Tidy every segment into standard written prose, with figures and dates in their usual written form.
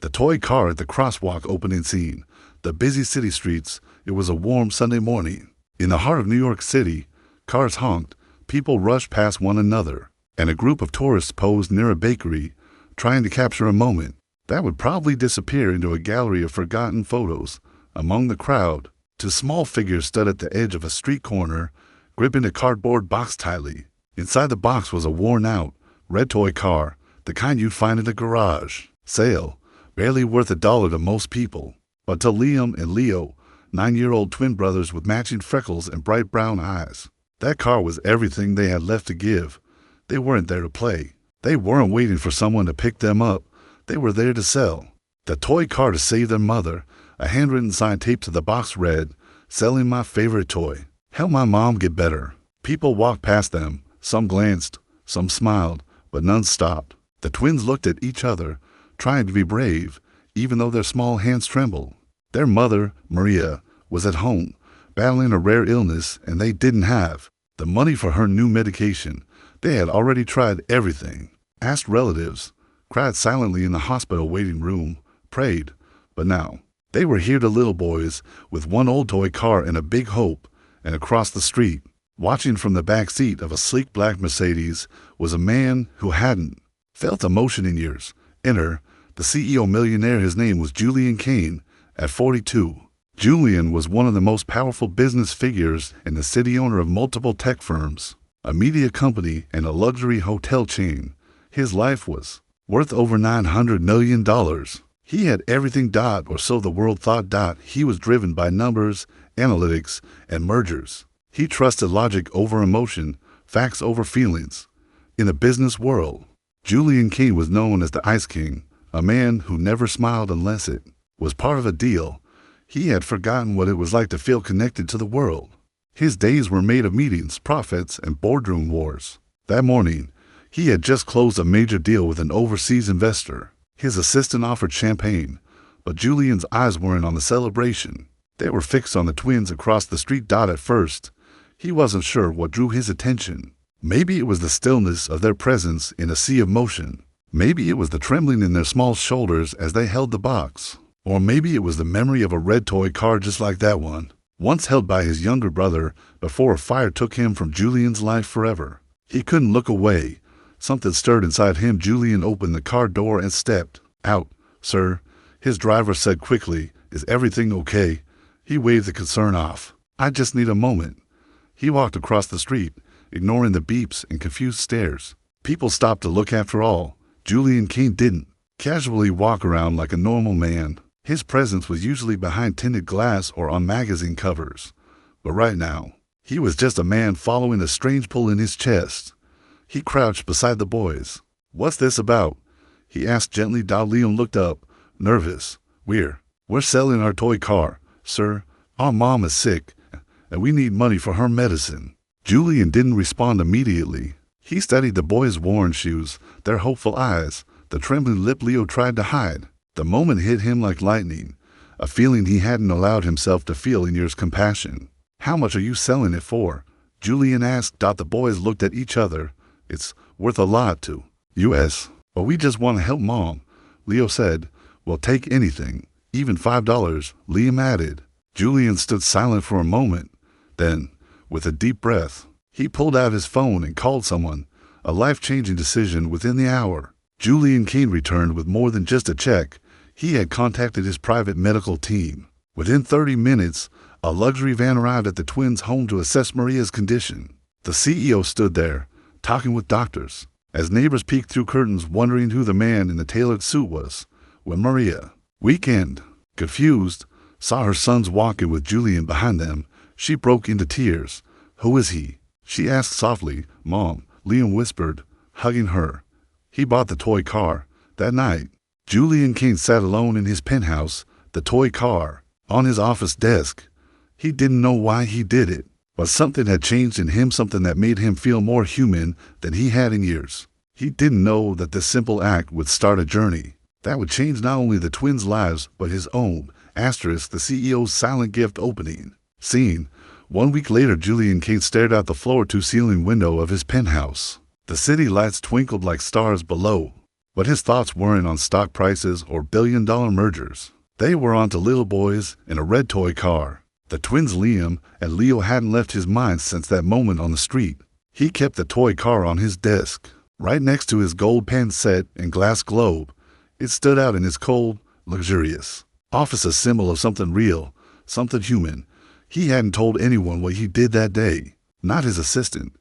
The toy car at the crosswalk opening scene. The busy city streets. It was a warm Sunday morning. In the heart of New York City, cars honked, people rushed past one another, and a group of tourists posed near a bakery, trying to capture a moment that would probably disappear into a gallery of forgotten photos. Among the crowd, two small figures stood at the edge of a street corner, gripping a cardboard box tightly. Inside the box was a worn-out, red toy car, the kind you'd find in a garage sale, barely worth $1 to most people. But to Liam and Leo, 9-year-old twin brothers with matching freckles and bright brown eyes, that car was everything they had left to give. They weren't there to play. They weren't waiting for someone to pick them up. They were there to sell. The toy car to save their mother. A handwritten sign taped to the box read, "Selling my favorite toy. Help my mom get better." People walked past them. Some glanced, some smiled, but none stopped. The twins looked at each other, trying to be brave, even though their small hands trembled. Their mother, Maria, was at home, battling a rare illness, and they didn't have the money for her new medication. They had already tried everything, asked relatives, cried silently in the hospital waiting room, prayed, but now they were here to little boys with one old toy car and a big hope, and across the street, watching from the back seat of a sleek black Mercedes, was a man who hadn't felt emotion in years. Enter the CEO Millionaire. His name was Julian Kane. At 42, Julian was one of the most powerful business figures in the city, owner of multiple tech firms, a media company, and a luxury hotel chain. His life was worth over $900 million. He had everything, or so the world thought. He was driven by numbers, analytics, and mergers. He trusted logic over emotion, facts over feelings. In the business world, Julian Kane was known as the Ice King, a man who never smiled unless it was part of a deal. He had forgotten what it was like to feel connected to the world. His days were made of meetings, profits, and boardroom wars. That morning, he had just closed a major deal with an overseas investor. His assistant offered champagne, but Julian's eyes weren't on the celebration. They were fixed on the twins across the street. At first, he wasn't sure what drew his attention. Maybe it was the stillness of their presence in a sea of motion. Maybe it was the trembling in their small shoulders as they held the box. Or maybe it was the memory of a red toy car just like that one, once held by his younger brother before a fire took him from Julian's life forever. He couldn't look away. Something stirred inside him. Julian opened the car door and stepped out. "Sir," his driver said quickly, "is everything okay?" He waved the concern off. "I just need a moment." He walked across the street, ignoring the beeps and confused stares. People stopped to look. After all, Julian Kane didn't casually walk around like a normal man. His presence was usually behind tinted glass or on magazine covers. But right now, he was just a man following a strange pull in his chest. He crouched beside the boys. "What's this about?" he asked gently. Liam looked up, nervous. We're selling our toy car, sir. Our mom is sick, and we need money for her medicine." Julian didn't respond immediately. He studied the boys' worn shoes, their hopeful eyes, the trembling lip Leo tried to hide. The moment hit him like lightning, a feeling he hadn't allowed himself to feel in years. Compassion. "How much are you selling it for?" Julian asked. The boys looked at each other. "It's worth a lot to us, but we just want to help Mom," Leo said. "We'll take anything, even $5, Liam added. Julian stood silent for a moment. Then, with a deep breath, he pulled out his phone and called someone, a life-changing decision within the hour. Julian Kane returned with more than just a check. He had contacted his private medical team. Within 30 minutes, a luxury van arrived at the twins' home to assess Maria's condition. The CEO stood there, talking with doctors, as neighbors peeked through curtains wondering who the man in the tailored suit was. When Maria, weakened, confused, saw her sons walking with Julian behind them, she broke into tears. "Who is he?" she asked softly. "Mom," Liam whispered, hugging her. He bought the toy car. That night, Julian Kane sat alone in his penthouse, the toy car on his office desk. He didn't know why he did it, but something had changed in him, something that made him feel more human than he had in years. He didn't know that this simple act would start a journey that would change not only the twins' lives, but his own. The CEO's silent gift opening scene. 1 week later, Julian Kane stared out the floor-to-ceiling window of his penthouse. The city lights twinkled like stars below. But his thoughts weren't on stock prices or billion-dollar mergers. They were onto little boys in a red toy car. The twins Liam and Leo hadn't left his mind since that moment on the street. He kept the toy car on his desk, right next to his gold pen set and glass globe. It stood out in his cold, luxurious office, a symbol of something real, something human. He hadn't told anyone what he did that day. Not his assistant,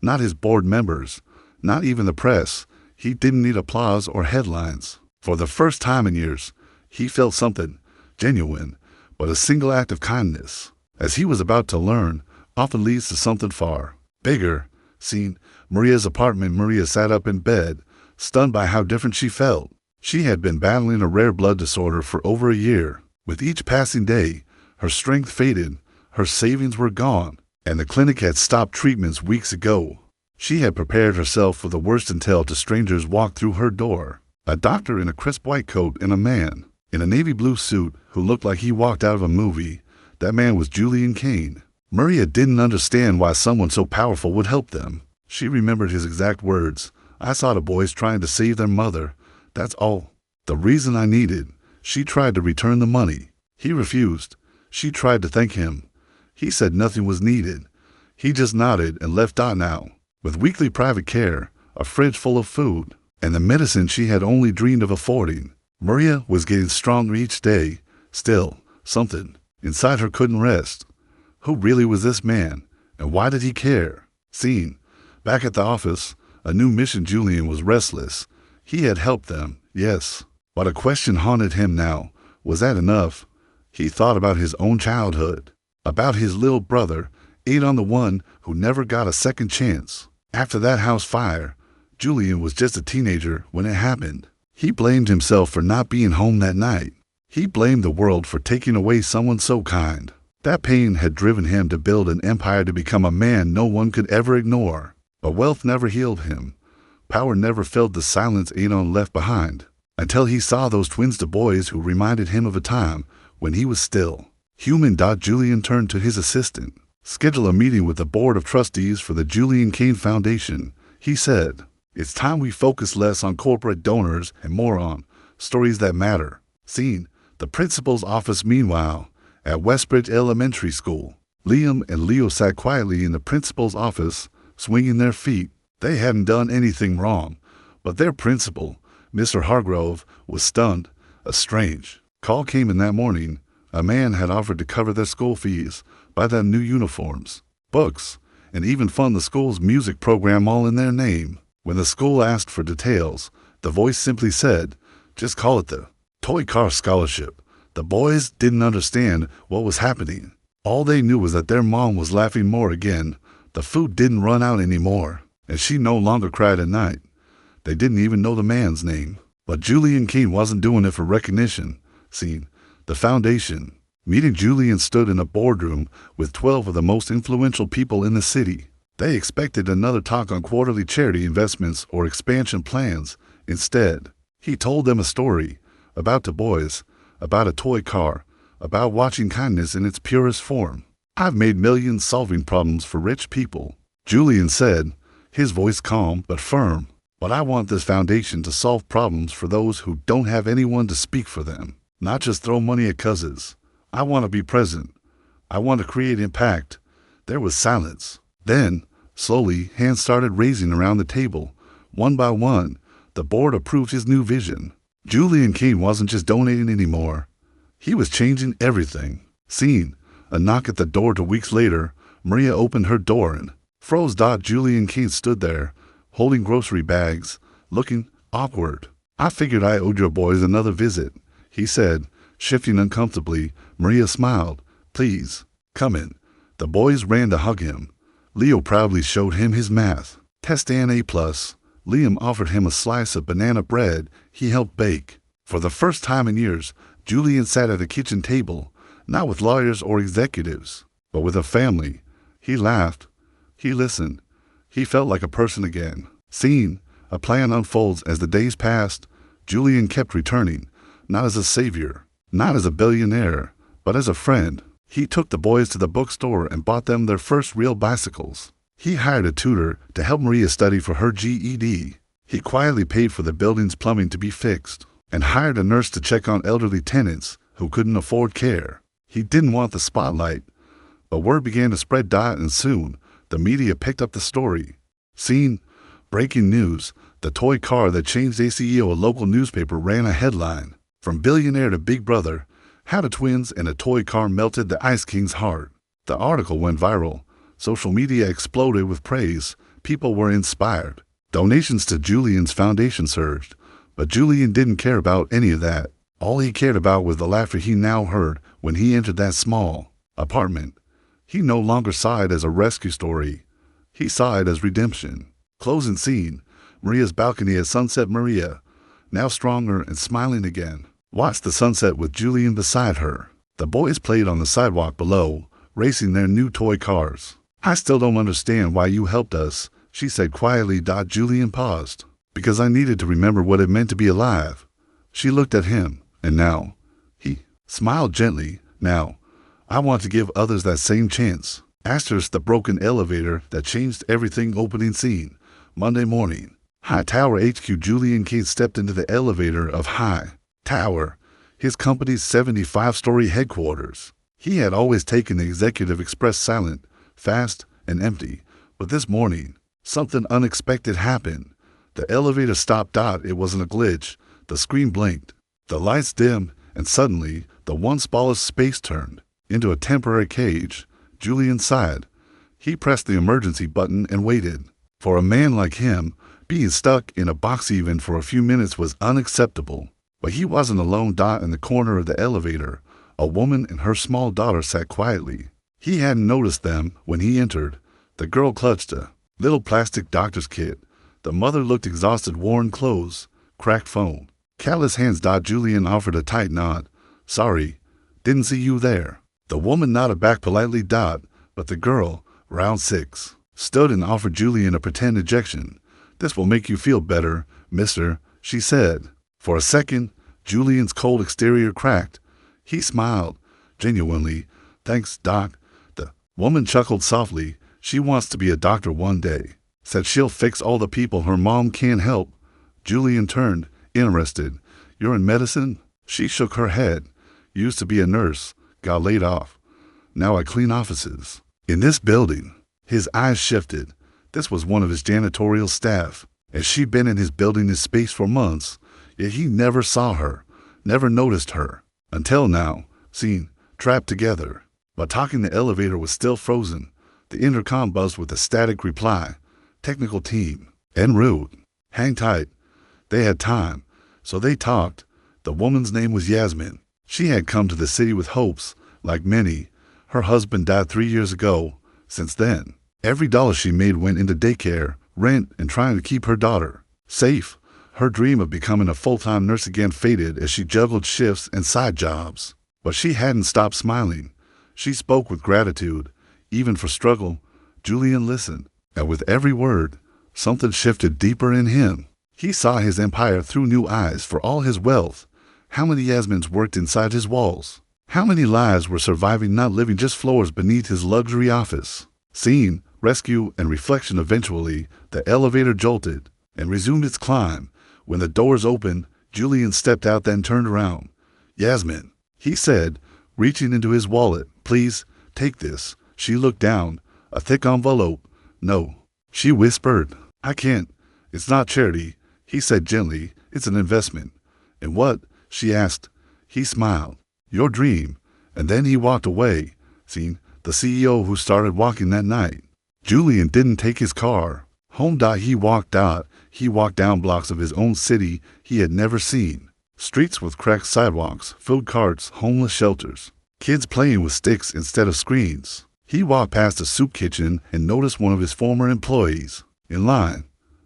not his board members, not even the press. He didn't need applause or headlines. For the first time in years, he felt something genuine, but a single act of kindness, as he was about to learn, often leads to something far bigger. Seen Maria's apartment. Maria sat up in bed, stunned by how different she felt. She had been battling a rare blood disorder for over a year. With each passing day, her strength faded, her savings were gone, and the clinic had stopped treatments weeks ago. She had prepared herself for the worst until two strangers walked through her door. A doctor in a crisp white coat and a man in a navy blue suit who looked like he walked out of a movie. That man was Julian Kane. Maria didn't understand why someone so powerful would help them. She remembered his exact words. "I saw the boys trying to save their mother. That's all. The reason I needed." She tried to return the money. He refused. She tried to thank him. He said nothing was needed. He just nodded and left. Now, with weekly private care, a fridge full of food, and the medicine she had only dreamed of affording, Maria was getting stronger each day. Still, something inside her couldn't rest. Who really was this man, and why did he care? Seen back at the office, a new mission. Julian was restless. He had helped them, yes, but a question haunted him now. Was that enough? He thought about his own childhood, about his little brother, Adon, the one who never got a second chance. After that house fire, Julian was just a teenager when it happened. He blamed himself for not being home that night. He blamed the world for taking away someone so kind. That pain had driven him to build an empire, to become a man no one could ever ignore. But wealth never healed him. Power never filled the silence Adon left behind, until he saw those twins, the boys who reminded him of a time when he was still human. Julian turned to his assistant. "Schedule a meeting with the board of trustees for the Julian Kane Foundation," he said. "It's time we focus less on corporate donors and more on stories that matter." Seen the principal's office. Meanwhile, at Westbridge Elementary School, Liam and Leo sat quietly in the principal's office, swinging their feet. They hadn't done anything wrong, but their principal, Mr. Hargrove, was stunned. A strange call came in that morning. A man had offered to cover their school fees, buy them new uniforms, books, and even fund the school's music program, all in their name. When the school asked for details, the voice simply said, "Just call it the Toy Car Scholarship." The boys didn't understand what was happening. All they knew was that their mom was laughing more again. The food didn't run out anymore, and she no longer cried at night. They didn't even know the man's name. But Julian Kane wasn't doing it for recognition. Seen the foundation meeting. Julian stood in a boardroom with 12 of the most influential people in the city. They expected another talk on quarterly charity investments or expansion plans. Instead, he told them a story about the boys, about a toy car, about watching kindness in its purest form. "I've made millions solving problems for rich people," Julian said, his voice calm but firm. "But I want this foundation to solve problems for those who don't have anyone to speak for them, not just throw money at causes. I want to be present. I want to create impact." There was silence. Then, slowly, hands started raising around the table. One by one, the board approved his new vision. Julian Kane wasn't just donating anymore. He was changing everything. Seen a knock at the door. 2 weeks later, Maria opened her door and froze. Julian Kane stood there, holding grocery bags, looking awkward. "I figured I owed your boys another visit," he said, shifting uncomfortably. Maria smiled. "Please, come in." The boys ran to hug him. Leo proudly showed him his math test and A+. Liam offered him a slice of banana bread he helped bake. For the first time in years, Julian sat at a kitchen table, not with lawyers or executives, but with a family. He laughed. He listened. He felt like a person again. Seen a plan unfolds as the days passed. Julian kept returning, not as a savior, not as a billionaire, but as a friend. He took the boys to the bookstore and bought them their first real bicycles. He hired a tutor to help Maria study for her GED. He quietly paid for the building's plumbing to be fixed and hired a nurse to check on elderly tenants who couldn't afford care. He didn't want the spotlight, but word began to spread, and soon the media picked up the story. Scene, breaking news, the toy car that changed ACEO, a local newspaper, ran a headline. From billionaire to big brother, how the twins and a toy car melted the Ice King's heart. The article went viral. Social media exploded with praise. People were inspired. Donations to Julian's foundation surged, but Julian didn't care about any of that. All he cared about was the laughter he now heard when he entered that small apartment. He no longer saw it as a rescue story. He saw it as redemption. Closing scene, Maria's balcony at Sunset. Maria, now stronger and smiling again, watched the sunset with Julian beside her. The boys played on the sidewalk below, racing their new toy cars. I still don't understand why you helped us, she said quietly. Julian paused. Because I needed to remember what it meant to be alive. She looked at him, and now, he smiled gently. Now, I want to give others that same chance. Asterisk, the broken elevator that changed everything. Opening scene, Monday morning. High Tower HQ. Julian Cade stepped into the elevator of High Tower, his company's 75-story headquarters. He had always taken the executive express silent, fast, and empty, but this morning, something unexpected happened. The elevator stopped. It wasn't a glitch. The screen blinked. The lights dimmed, and suddenly, the once spotless space turned into a temporary cage. Julian sighed. He pressed the emergency button and waited. For a man like him, being stuck in a box even for a few minutes was unacceptable. But he wasn't alone. In the corner of the elevator, a woman and her small daughter sat quietly. He hadn't noticed them when he entered. The girl clutched a little plastic doctor's kit. The mother looked exhausted. Worn clothes, cracked phone, callous hands. Julian offered a tight nod. Sorry, didn't see you there. The woman nodded back politely. But the girl, round 6, stood and offered Julian a pretend injection. This will make you feel better, mister, she said. For a second, Julian's cold exterior cracked. He smiled, genuinely. Thanks, Doc. The woman chuckled softly. She wants to be a doctor one day. Said she'll fix all the people her mom can't help. Julian turned, interested. You're in medicine? She shook her head. Used to be a nurse. Got laid off. Now I clean offices. In this building. His eyes shifted. This was one of his janitorial staff, and she'd been in his building, his space, for months. Yet he never saw her, never noticed her. Until now, seen, trapped together. But talking, the elevator was still frozen. The intercom buzzed with a static reply. Technical team. En route. Hang tight. They had time, so they talked. The woman's name was Yasmin. She had come to the city with hopes, like many. Her husband died 3 years ago. Since then, every dollar she made went into daycare, rent, and trying to keep her daughter safe. Her dream of becoming a full-time nurse again faded as she juggled shifts and side jobs. But she hadn't stopped smiling. She spoke with gratitude, even for struggle. Julian listened, and with every word, something shifted deeper in him. He saw his empire through new eyes. For all his wealth, how many Yasmins worked inside his walls? How many lives were surviving, not living, just floors beneath his luxury office? Scene, rescue, and reflection. Eventually, the elevator jolted and resumed its climb. When the doors opened, Julian stepped out, then turned around. Yasmin, he said, reaching into his wallet. Please, take this. She looked down. A thick envelope. No, she whispered. I can't. It's not charity, he said gently. It's an investment. And what? She asked. He smiled. Your dream. And then he walked away. Seen, the CEO who started walking that night. Julian didn't take his car home. He walked out. He walked down blocks of his own city he had never seen. Streets with cracked sidewalks, food carts, homeless shelters, kids playing with sticks instead of screens. He walked past a soup kitchen and noticed one of his former employees in line.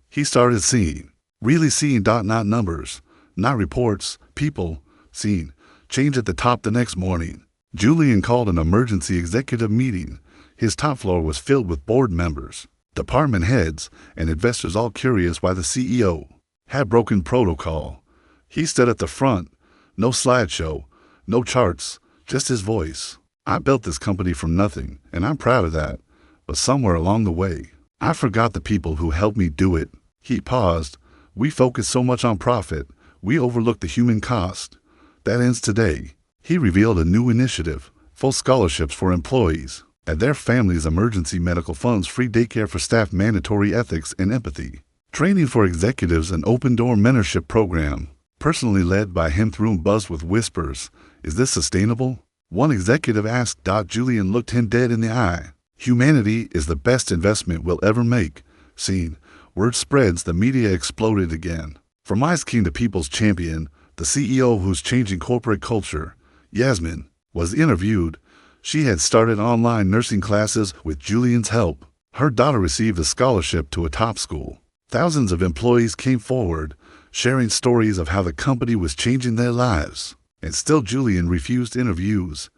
He started seeing, really seeing. Not numbers, not reports, people. Seen, change at the top. The next morning, Julian called an emergency executive meeting. His top floor was filled with board members, department heads, and investors, all curious why the CEO had broken protocol. He stood at the front. No slideshow, no charts, just his voice. I built this company from nothing, and I'm proud of that. But somewhere along the way, I forgot the people who helped me do it. He paused. We focus so much on profit, we overlook the human cost. That ends today. He revealed a new initiative, full scholarships for employees, and their families' emergency medical funds, free daycare for staff, mandatory ethics and empathy, training for executives, an open-door mentorship program, personally led by him. Room buzzed with whispers. Is this sustainable? One executive asked. Julian looked him dead in the eye. Humanity is the best investment we'll ever make. Scene. Word spreads, the media exploded again. From Ice King to People's Champion, the CEO who's changing corporate culture, Yasmin, was interviewed. She had started online nursing classes with Julian's help. Her daughter received a scholarship to a top school. Thousands of employees came forward, sharing stories of how the company was changing their lives. And still Julian refused interviews.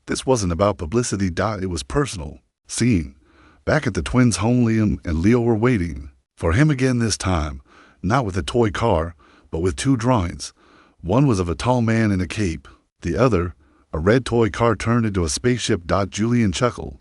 This wasn't about publicity. It was personal. Scene. Back at the twins' home, Liam and Leo were waiting for him again, this time, not with a toy car, but with two drawings. One was of a tall man in a cape. The other, a red toy car turned into a spaceship. Julian chuckled.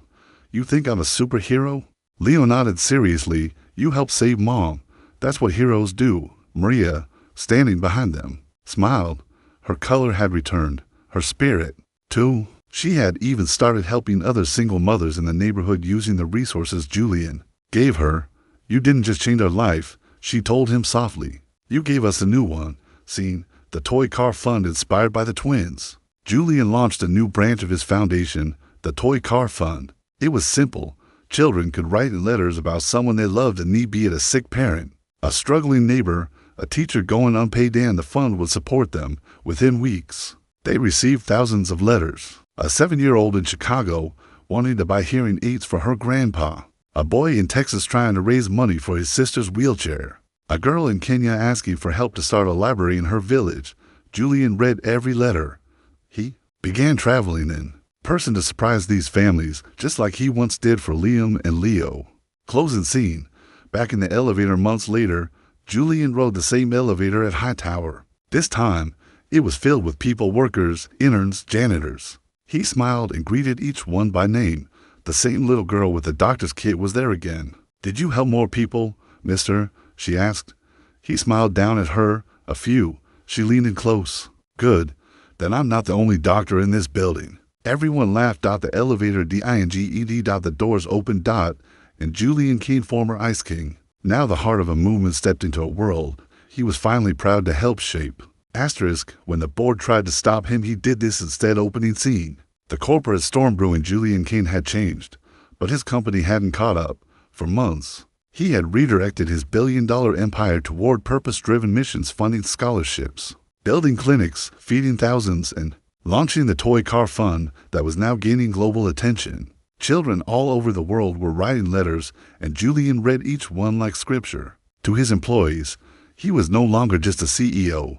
You think I'm a superhero? Leo nodded seriously. You help save Mom. That's what heroes do. Maria, standing behind them, smiled. Her color had returned, her spirit, too. She had even started helping other single mothers in the neighborhood using the resources Julian gave her. You didn't just change our life, she told him softly. You gave us a new one. Scene. The Toy Car Fund, inspired by the twins. Julian launched a new branch of his foundation, the Toy Car Fund. It was simple. Children could write in letters about someone they loved and need, be it a sick parent, a struggling neighbor, a teacher going unpaid, and the fund would support them. Within weeks, they received thousands of letters. A 7-year-old in Chicago wanting to buy hearing aids for her grandpa. A boy in Texas trying to raise money for his sister's wheelchair. A girl in Kenya asking for help to start a library in her village. Julian read every letter. He began traveling in person to surprise these families, just like he once did for Liam and Leo. Closing scene. Back in the elevator months later, Julian rode the same elevator at Hightower. This time, it was filled with people, workers, interns, janitors. He smiled and greeted each one by name. The same little girl with the doctor's kit was there again. Did you help more people, mister? She asked. He smiled down at her. A few. She leaned in close. Good. Then I'm not the only doctor in this building. Everyone laughed. The elevator dinged. The doors opened. And Julian King, former Ice King, now the heart of a movement, stepped into a world he was finally proud to help shape. Asterisk, when the board tried to stop him, he did this instead. Opening scene. The corporate storm brewing. Julian King had changed, but his company hadn't caught up. For months, he had redirected his billion-dollar empire toward purpose-driven missions, funding scholarships, building clinics, feeding thousands, and launching the Toy Car Fund that was now gaining global attention. Children all over the world were writing letters, and Julian read each one like scripture. To his employees, he was no longer just a CEO.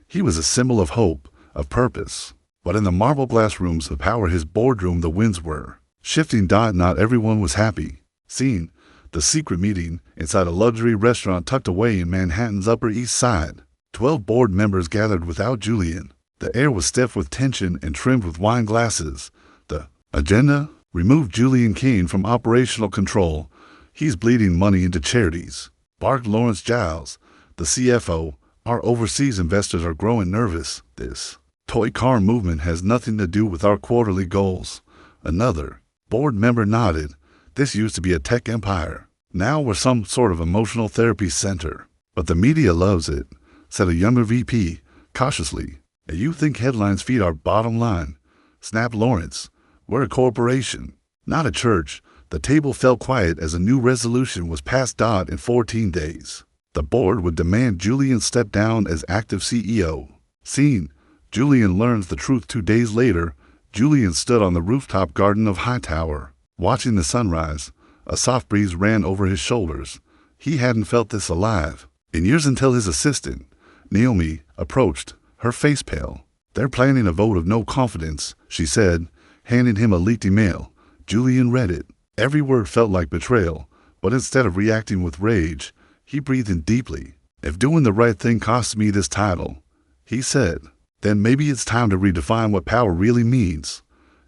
He was a symbol of hope, of purpose. But in the marble glass rooms of power, his boardroom, the winds were shifting. Not everyone was happy. Scene. The secret meeting inside a luxury restaurant tucked away in Manhattan's Upper East Side. 12 board members gathered without Julian. The air was stiff with tension and trimmed with wine glasses. The agenda? Remove Julian King from operational control. He's bleeding money into charities. Barked Lawrence Giles, the CFO. Our overseas investors are growing nervous. This toy car movement has nothing to do with our quarterly goals. Another board member nodded. This used to be a tech empire. Now we're some sort of emotional therapy center. But the media loves it, said a younger VP, cautiously. And you think headlines feed our bottom line? Snapped Lawrence. We're a corporation, not a church. The table fell quiet as a new resolution was passed. In 14 days, the board would demand Julian step down as active CEO. Scene. Julian learns the truth 2 days later. Julian stood on the rooftop garden of Hightower, watching the sunrise. A soft breeze ran over his shoulders. He hadn't felt this alive in years, until his assistant, Naomi, approached, her face pale. They're planning a vote of no confidence, she said, handing him a leaked email. Julian read it. Every word felt like betrayal, but instead of reacting with rage, he breathed in deeply. If doing the right thing costs me this title, he said, then maybe it's time to redefine what power really means.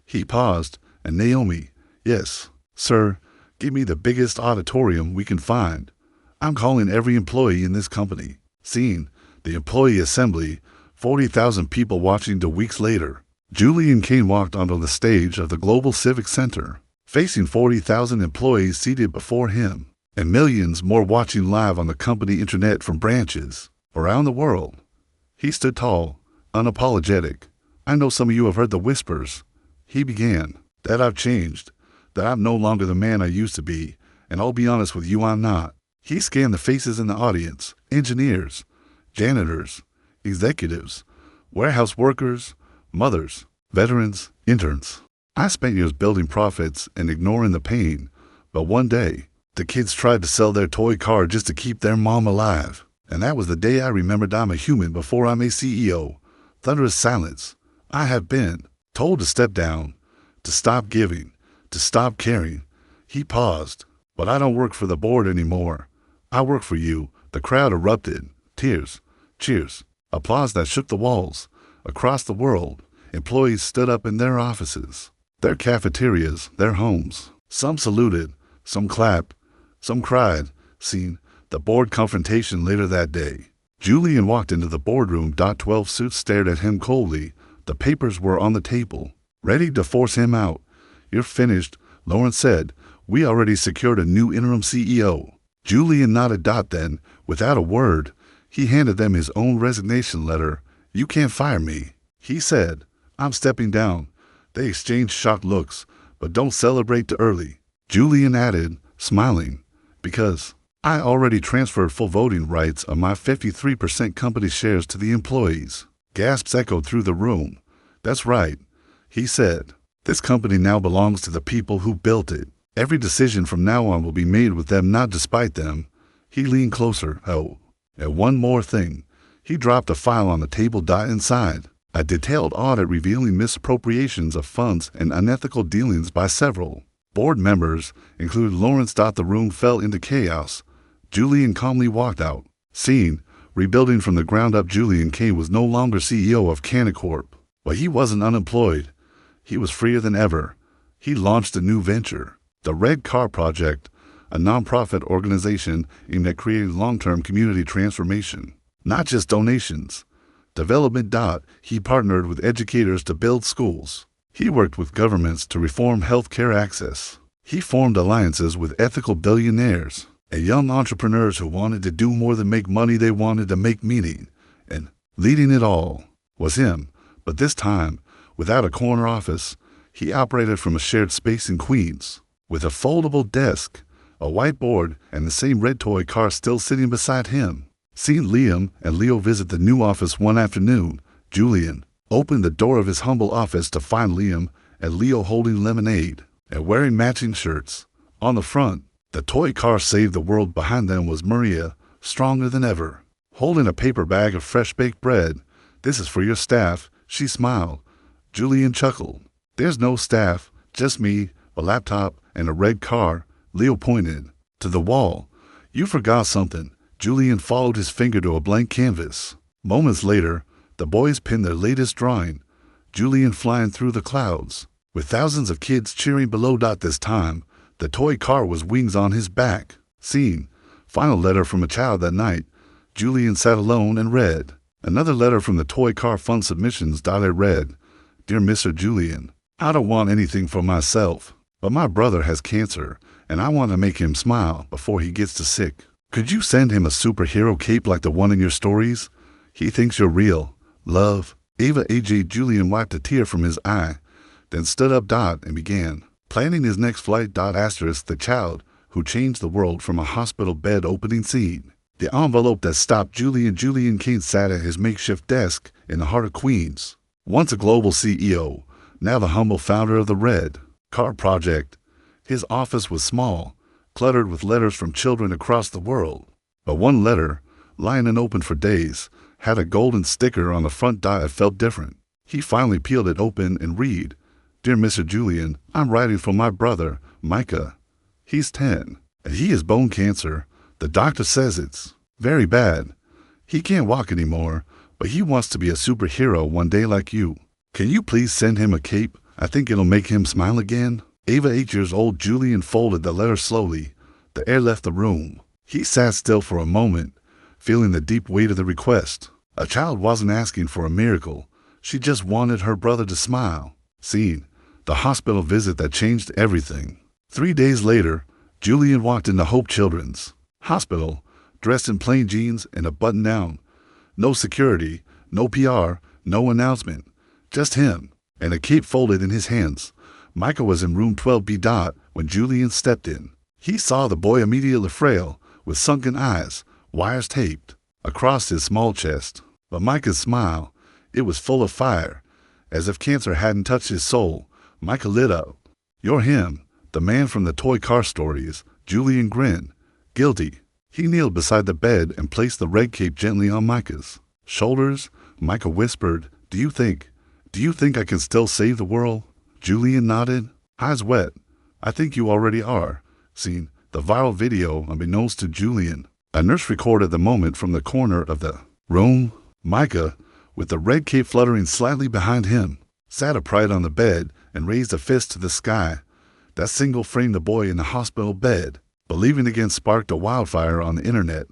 He paused, and Naomi, yes, sir, give me the biggest auditorium we can find. I'm calling every employee in this company. Scene, the employee assembly, 40,000 people watching. 2 weeks later, Julian Kane walked onto the stage of the Global Civic Center, facing 40,000 employees seated before him, and millions more watching live on the company internet from branches around the world. He stood tall, unapologetic. "I know some of you have heard the whispers," he began, "that I've changed, that I'm no longer the man I used to be, and I'll be honest with you, I'm not." He scanned the faces in the audience: engineers, janitors, executives, warehouse workers, mothers, veterans, interns. "I spent years building profits and ignoring the pain, but one day, the kids tried to sell their toy car just to keep their mom alive. And that was the day I remembered I'm a human before I'm a CEO. Thunderous silence. I have been told to step down, to stop giving, to stop caring." He paused. "But I don't work for the board anymore. I work for you." The crowd erupted. Tears, cheers, applause that shook the walls. Across the world, employees stood up in their offices, their cafeterias, their homes. Some saluted, some clapped, some cried. Scene, the board confrontation later that day. Julian walked into the boardroom. 12 suits stared at him coldly. The papers were on the table, ready to force him out. "You're finished," Lawrence said. "We already secured a new interim CEO." Julian nodded. Then, without a word, he handed them his own resignation letter. "You can't fire me," he said. "I'm stepping down." They exchanged shocked looks. "But don't celebrate too early," Julian added, smiling, "because I already transferred full voting rights of my 53% company shares to the employees." Gasps echoed through the room. "That's right," he said. "This company now belongs to the people who built it. Every decision from now on will be made with them, not despite them." He leaned closer. "Oh, and one more thing." He dropped a file on the table. Inside, a detailed audit revealing misappropriations of funds and unethical dealings by several board members, including Lawrence. The room fell into chaos. Julian calmly walked out. Scene, rebuilding from the ground up. Julian Kane was no longer CEO of Canicorp, but he wasn't unemployed. He was freer than ever. He launched a new venture, the Red Car Project, a nonprofit organization aimed at creating long-term community transformation, not just donations. Development. He partnered with educators to build schools. He worked with governments to reform healthcare access. He formed alliances with ethical billionaires and young entrepreneurs who wanted to do more than make money. They wanted to make meaning. And leading it all was him. But this time, without a corner office, he operated from a shared space in Queens, with a foldable desk, a whiteboard, and the same red toy car still sitting beside him. Seeing Liam and Leo visit the new office one afternoon, Julian opened the door of his humble office to find Liam and Leo holding lemonade and wearing matching shirts. On the front, the toy car saved the world. Behind them was Maria, stronger than ever, holding a paper bag of fresh-baked bread. "This is for your staff," she smiled. Julian chuckled. "There's no staff, just me, a laptop, and a red car." Leo pointed to the wall. "You forgot something." Julian followed his finger to a blank canvas. Moments later, the boys pinned their latest drawing, Julian flying through the clouds, with thousands of kids cheering below. This time, the toy car was wings on his back. Scene, final letter from a child. That night, Julian sat alone and read. Another letter from the toy car fund submissions. It read, "Dear Mr. Julian, I don't want anything for myself, but my brother has cancer, and I want to make him smile before he gets too sick. Could you send him a superhero cape like the one in your stories? He thinks you're real. Love, Ava AJ." Julian wiped a tear from his eye, then stood up. And began planning his next flight. The child who changed the world from a hospital bed. Opening scene. The envelope that stopped Julian. Julian Kane sat at his makeshift desk in the heart of Queens. Once a global CEO, now the humble founder of the Red Car Project. His office was small, cluttered with letters from children across the world. But one letter, lying unopened for days, had a golden sticker on the front. It felt different. He finally peeled it open and read, "Dear Mr. Julian, I'm writing for my brother, Micah. He's 10, and he has bone cancer. The doctor says it's very bad. He can't walk anymore, but he wants to be a superhero one day like you. Can you please send him a cape? I think it'll make him smile again." Ava, 8 years old. Julian folded the letter slowly. The air left the room. He sat still for a moment, feeling the deep weight of the request. A child wasn't asking for a miracle. She just wanted her brother to smile. Scene: the hospital visit that changed everything. 3 days later, Julian walked into Hope Children's Hospital, dressed in plain jeans and a button-down. No security, no PR, no announcement. Just him, and a cape folded in his hands. Micah was in room 12B. When Julian stepped in. He saw the boy immediately frail, with sunken eyes, wires taped across his small chest. But Micah's smile, it was full of fire. As if cancer hadn't touched his soul, Micah lit up. "You're him, the man from the toy car stories." Julian grinned. Guilty. He kneeled beside the bed and placed the red cape gently on Micah's shoulders. Micah whispered, Do you think I can still save the world?" Julian nodded, eyes wet. "I think you already are." Scene: the viral video, unbeknownst to Julian. A nurse recorded the moment from the corner of the room. Micah, with the red cape fluttering slightly behind him, sat upright on the bed and raised a fist to the sky. That single framed the boy in the hospital bed. Believing Again sparked a wildfire on the internet.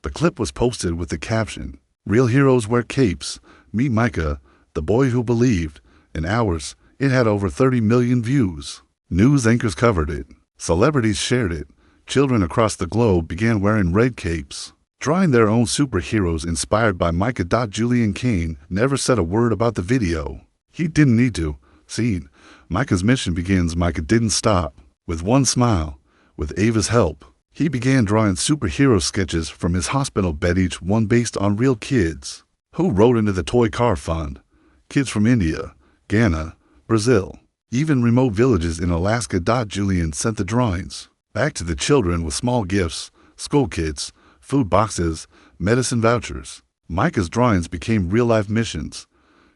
The clip was posted with the caption, "Real heroes wear capes. Meet Micah, the boy who believed." In hours, it had over 30 million views. News anchors covered it. Celebrities shared it. Children across the globe began wearing red capes, drawing their own superheroes inspired by Micah. Julian Kane never said a word about the video. He didn't need to. Scene: Micah's mission begins. Micah didn't stop. With one smile, with Ava's help, he began drawing superhero sketches from his hospital bed, each one based on real kids who wrote into the Toy Car Fund. Kids from India, Ghana, Brazil, even remote villages in Alaska. Julian sent the drawings back to the children with small gifts, school kits, food boxes, medicine vouchers. Micah's drawings became real-life missions.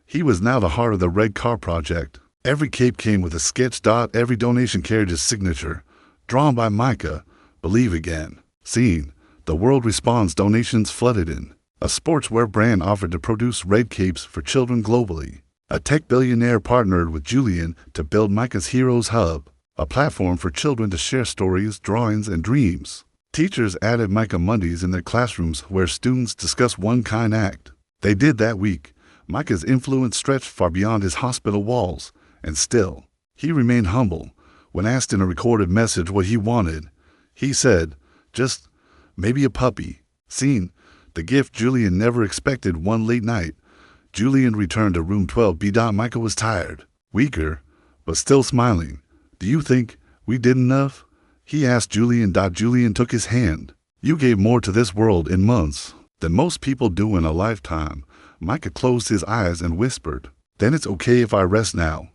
He was now the heart of the Red Car Project. Every cape came with a sketch. Every donation carried his signature, drawn by Micah. Believe Again. Scene: the world responds. Donations flooded in. A sportswear brand offered to produce red capes for children globally. A tech billionaire partnered with Julian to build Micah's Heroes Hub, a platform for children to share stories, drawings, and dreams. Teachers added Micah Mondays in their classrooms where students discuss one kind act they did that week. Micah's influence stretched far beyond his hospital walls, and still, he remained humble. When asked in a recorded message what he wanted, he said, "Just maybe a puppy." Scene: the gift Julian never expected. One late night, Julian returned to room 12B. Micah was tired, weaker, but still smiling. "Do you think we did enough?" he asked Julian. Julian took his hand. "You gave more to this world in months than most people do in a lifetime." Micah closed his eyes and whispered, "Then it's okay if I rest now."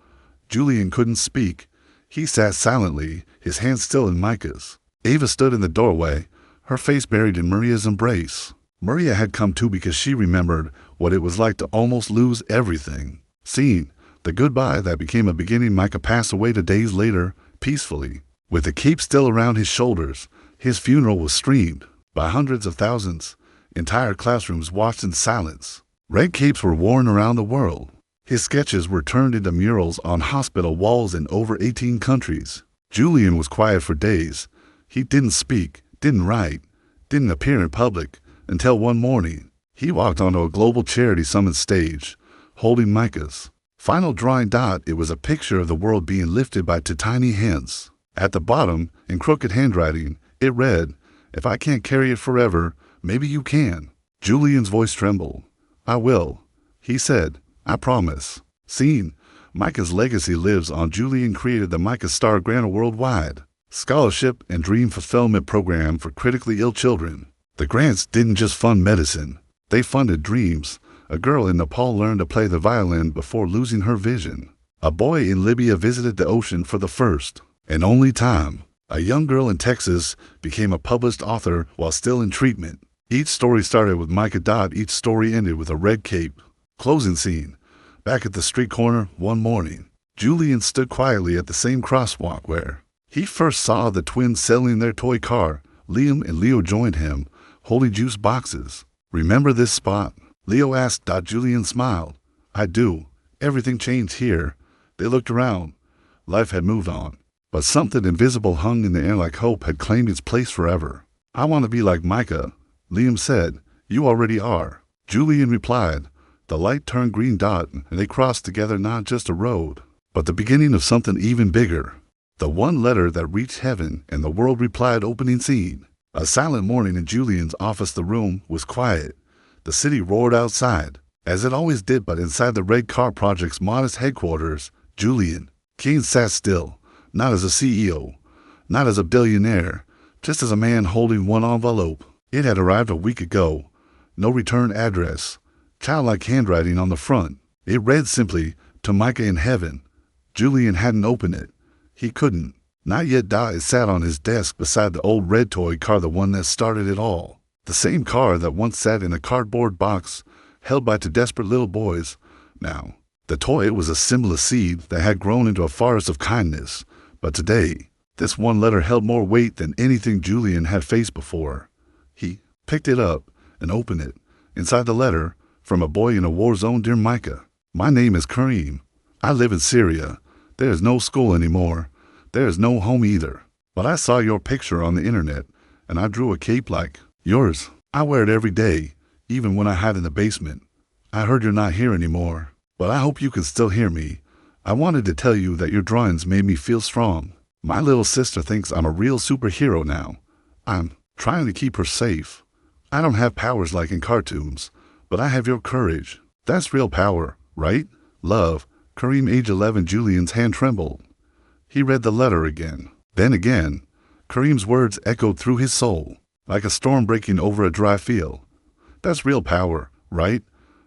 Julian couldn't speak. He sat silently, his hands still in Micah's. Ava stood in the doorway, her face buried in Maria's embrace. Maria had come too because she remembered what it was like to almost lose everything. Scene: the goodbye that became a beginning. Micah passed away 2 days later, peacefully. With the cape still around his shoulders, his funeral was streamed by hundreds of thousands. Entire classrooms watched in silence. Red capes were worn around the world. His sketches were turned into murals on hospital walls in over 18 countries. Julian was quiet for days. He didn't speak, didn't write, didn't appear in public until one morning. He walked onto a global charity summit stage, holding Micah's final drawing. It was a picture of the world being lifted by 2 tiny hands. At the bottom, in crooked handwriting, it read, "If I can't carry it forever, maybe you can." Julian's voice trembled. "I will," he said. "I promise." Scene: Micah's legacy lives on. Julian created the Micah Star Grant, a worldwide scholarship and dream fulfillment program for critically ill children. The grants didn't just fund medicine. They funded dreams. A girl in Nepal learned to play the violin before losing her vision. A boy in Libya visited the ocean for the first and only time. A young girl in Texas became a published author while still in treatment. Each story started with Micah. Each story ended with a red cape. Closing scene: back at the street corner one morning, Julian stood quietly at the same crosswalk where he first saw the twins selling their toy car. Liam and Leo joined him, holding juice boxes. "Remember this spot?" Leo asked. Julian smiled. "I do. Everything changed here." They looked around. Life had moved on, but something invisible hung in the air like hope had claimed its place forever. "I want to be like Micah," Liam said. You already are. Julian replied. The light turned green dot and they crossed together not just a road, but the beginning of something even bigger. The one letter that reached heaven and the world replied opening scene. A silent morning in Julian's office. The room was quiet. The city roared outside, as it always did, but inside the Red Car Project's modest headquarters, Julian Kane sat still, not as a CEO, not as a billionaire, just as a man holding one envelope. It had arrived a week ago. No return address. Childlike handwriting on the front. It read simply, "To Micah in heaven." Julian hadn't opened it. He couldn't. Not yet. It sat on his desk beside the old red toy car, the one that started it all. The same car that once sat in a cardboard box held by two desperate little boys. Now, the toy was a symbol of seed that had grown into a forest of kindness. But today, this one letter held more weight than anything Julian had faced before. He picked it up and opened it. Inside the letter, from a boy in a war zone: Dear Micah, my name is Kareem. I live in Syria. There is no school anymore. There is no home either. But I saw your picture on the internet, and I drew a cape like yours. I wear it every day, even when I hide in the basement. I heard you're not here anymore, but I hope you can still hear me. I wanted to tell you that your drawings made me feel strong. My little sister thinks I'm a real superhero now. I'm trying to keep her safe. I don't have powers like in cartoons, but I have your courage. That's real power, right? Love, Kareem, age 11. Julian's hand trembled. He read the letter again. Then again. Kareem's words echoed through his soul, like a storm breaking over a dry field. That's real power, right?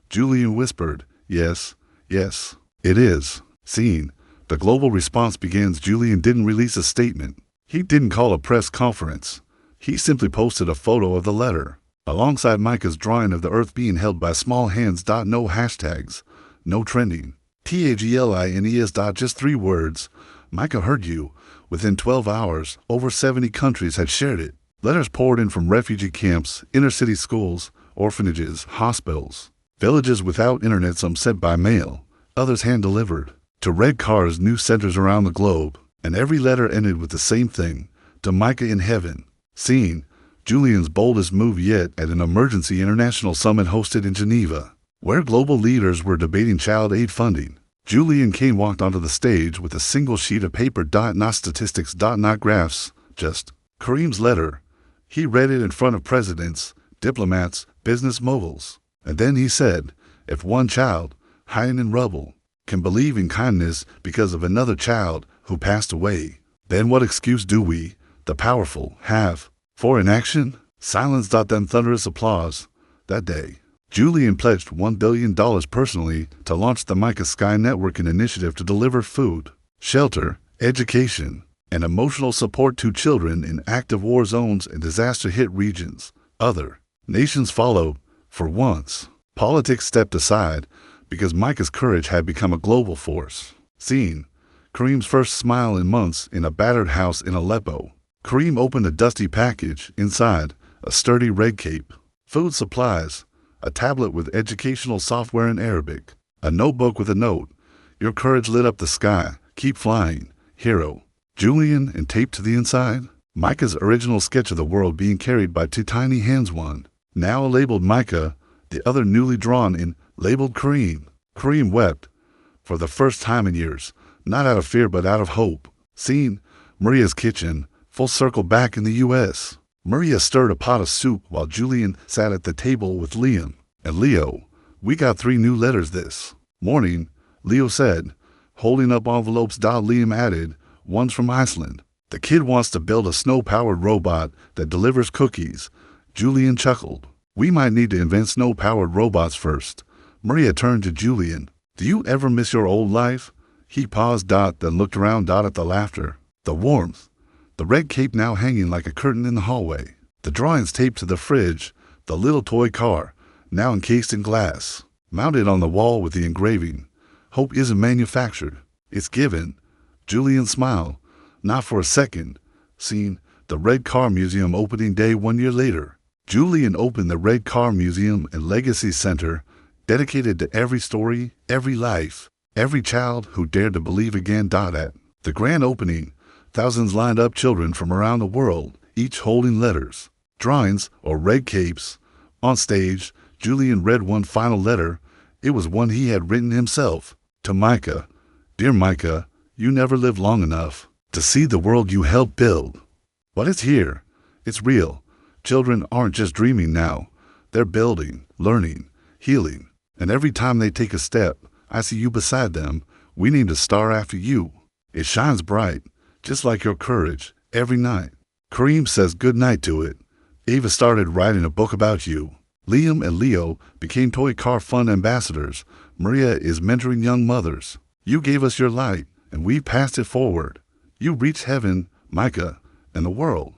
Julian whispered. Yes, yes, it is. Scene. The global response begins. Julian didn't release a statement. He didn't call a press conference. He simply posted a photo of the letter, alongside Micah's drawing of the earth being held by small hands. No hashtags, no trending. TAGLINES. Just 3 words. Micah heard you. Within 12 hours, over 70 countries had shared it. Letters poured in from refugee camps, inner-city schools, orphanages, hospitals, villages without internet, some sent by mail, others hand-delivered, to red cars, new centers around the globe, and every letter ended with the same thing: to Micah in heaven. Scene. Julian's boldest move yet at an emergency international summit hosted in Geneva, where global leaders were debating child aid funding. Julian Kane walked onto the stage with a single sheet of paper. Not statistics, not graphs, just Kareem's letter. He read it in front of presidents, diplomats, business moguls. And then he said, if one child, hiding in rubble, can believe in kindness because of another child who passed away, then what excuse do we, the powerful, have for inaction? Silence. Then thunderous applause. That day, Julian pledged $1 billion personally to launch the Micah Sky Network, an initiative to deliver food, shelter, education, and emotional support to children in active war zones and disaster-hit regions. Other nations followed. For once, politics stepped aside because Micah's courage had become a global force. Scene. Kareem's first smile in months in a battered house in Aleppo. Kareem opened a dusty package. Inside, a sturdy red cape, food supplies, a tablet with educational software in Arabic, a notebook with a note. Your courage lit up the sky. Keep flying, hero. Julian, and taped to the inside, Micah's original sketch of the world being carried by 2 tiny hands, one now labeled Micah, the other newly drawn in, labeled Kareem. Kareem wept, for the first time in years, not out of fear but out of hope. Scene. Maria's kitchen, full circle back in the U.S. Maria stirred a pot of soup while Julian sat at the table with Liam. And Leo, we got 3 new letters this morning, Leo said, holding up envelopes. Liam added, one's from Iceland. The kid wants to build a snow-powered robot that delivers cookies. Julian chuckled. We might need to invent snow-powered robots first. Maria turned to Julian. Do you ever miss your old life? He paused. Then looked around. At the laughter, the warmth, the red cape now hanging like a curtain in the hallway, the drawings taped to the fridge, the little toy car, now encased in glass, mounted on the wall with the engraving. Hope isn't manufactured, it's given. Julian smiled. Not for a second. Scene. The Red Car Museum opening day 1 year later. Julian opened the Red Car Museum and Legacy Center, dedicated to every story, every life, every child who dared to believe again. At the grand opening, thousands lined up, children from around the world, each holding letters, drawings, or red capes, On stage, Julian read one final letter. It was one he had written himself. To Micah. Dear Micah, you never lived long enough to see the world you helped build. But it's here. It's real. Children aren't just dreaming now. They're building, learning, healing. And every time they take a step, I see you beside them. We named a star after you. It shines bright, just like your courage, every night. Kareem says good night to it. Ava started writing a book about you. Liam and Leo became toy car fun ambassadors. Maria is mentoring young mothers. You gave us your light, and we passed it forward. You reached heaven, Micah, and the world.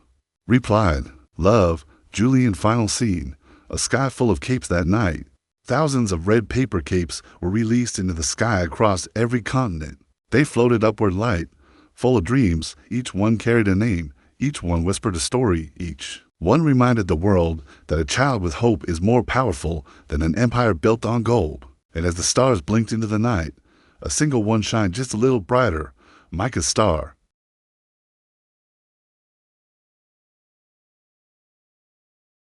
Replied, love, Julian. Final scene, a sky full of capes that night. Thousands of red paper capes were released into the sky across every continent. They floated upward light, full of dreams. Each one carried a name. Each one whispered a story. Each one reminded the world that a child with hope is more powerful than an empire built on gold. And as the stars blinked into the night, a single one shined just a little brighter. Micah's star,